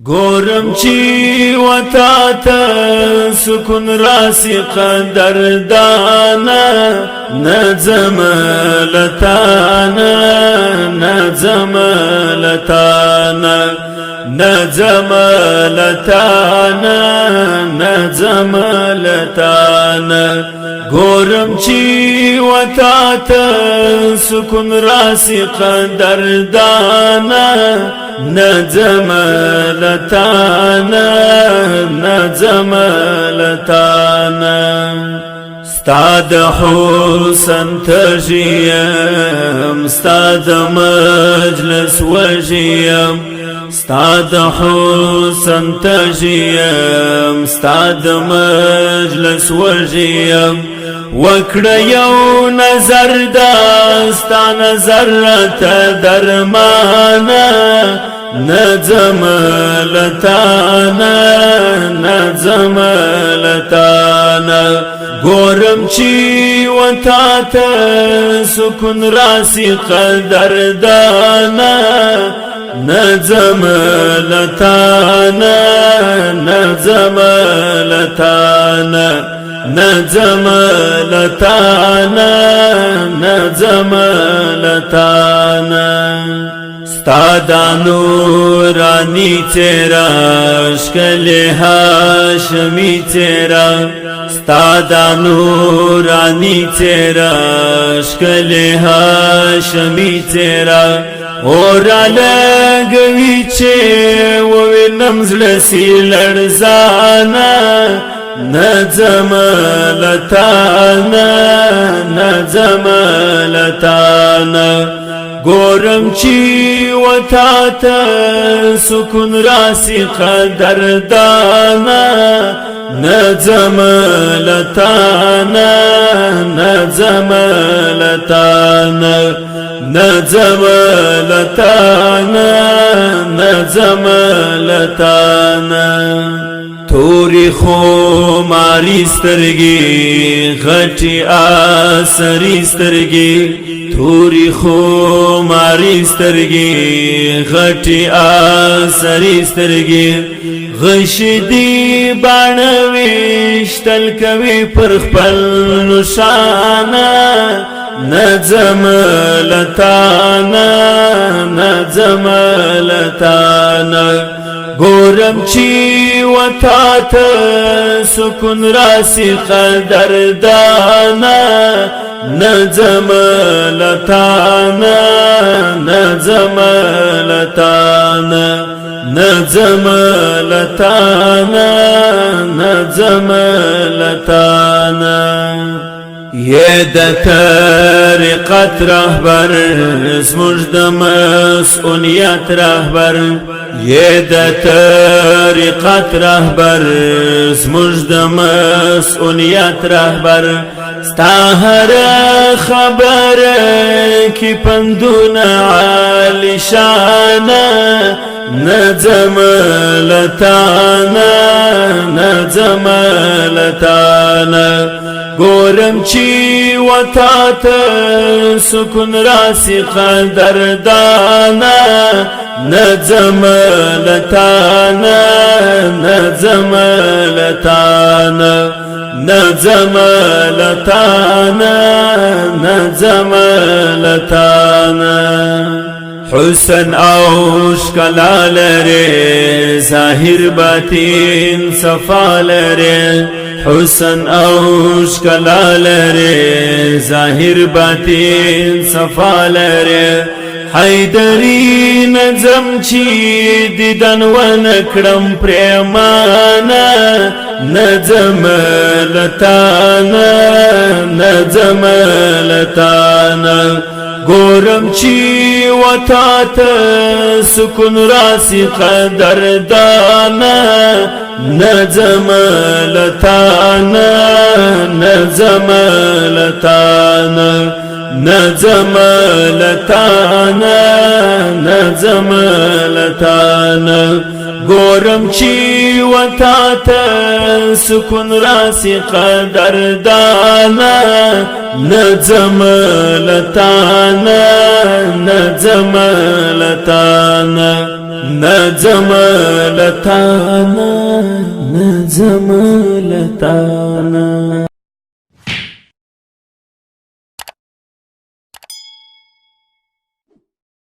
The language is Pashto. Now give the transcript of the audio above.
گورم چی و تا تا سکون راسی قدردانا نظم لتانا نظم لتانا نظم لتانا نظم لتانا گورم چی و تا تا سکون راسی قدردانا نظم لتانا نظم لتانا استاد حسن تجيم استاد مجلس وجيم استاد حسن تجيم استاد مجلس وجيم وکړه یو نظر داستا نظر ته درمانا نظم لتانا نظم لتانا گورم چی و تا تا سکون راسی قدردانا نظم لتانا نظم لتانا نظم لتانا نظم لتانا ستادا نورانی تیرا شکل هاشمی تیرا ستادا نورانی تیرا شکل هاشمی تیرا اور لگوی چه ووی نمزلسی لرزانا نظم لتانا نظم لتانا گورم چی و تا تا سکون راسی قدردانا نظم لتانا نظم لتانا نظم لتانا نظم لتانا توری خماری سترگی غټی آسری سترگی توری خماری سترگی غټی آسری سترگی غشدی بانویشتل کوي پر خپل نشانه نظم لتانا نظم لتانا گورم چی و تا تا سکون راسی قدردانا نظم لتانا نظم لتانا نظم لتانا نظم لتانا یہ د طریقت رهبر زموږ د مسئولیت رهبر یہ د طریقت رهبر زموږ د مسئولیت رهبر ستا هر خبره کی پندونه عالی شانه نظم لتانا نظم لتانا گورم چی و تا تا سکون راسی قدردانا نظم لتانا نظم لتانا نظم لتانا نظم لتانا حسن او شکلا لري ظاهر باطن صفا لري حسن او شکلا لري ظاهر باطن صفا لري حیدری نظم چی دیدن و نکڑم پریمانا نظم لتانا نظم لتانا گورم چی و تا تا سکون راسی قدردانا نظم لتانا نظم لتانا نظم لتانا نظم لتانا ګورم چې وتا ته سکون راسي قدردانا نظم لتانا نظم لتانا نظم لتانا نظم لتانا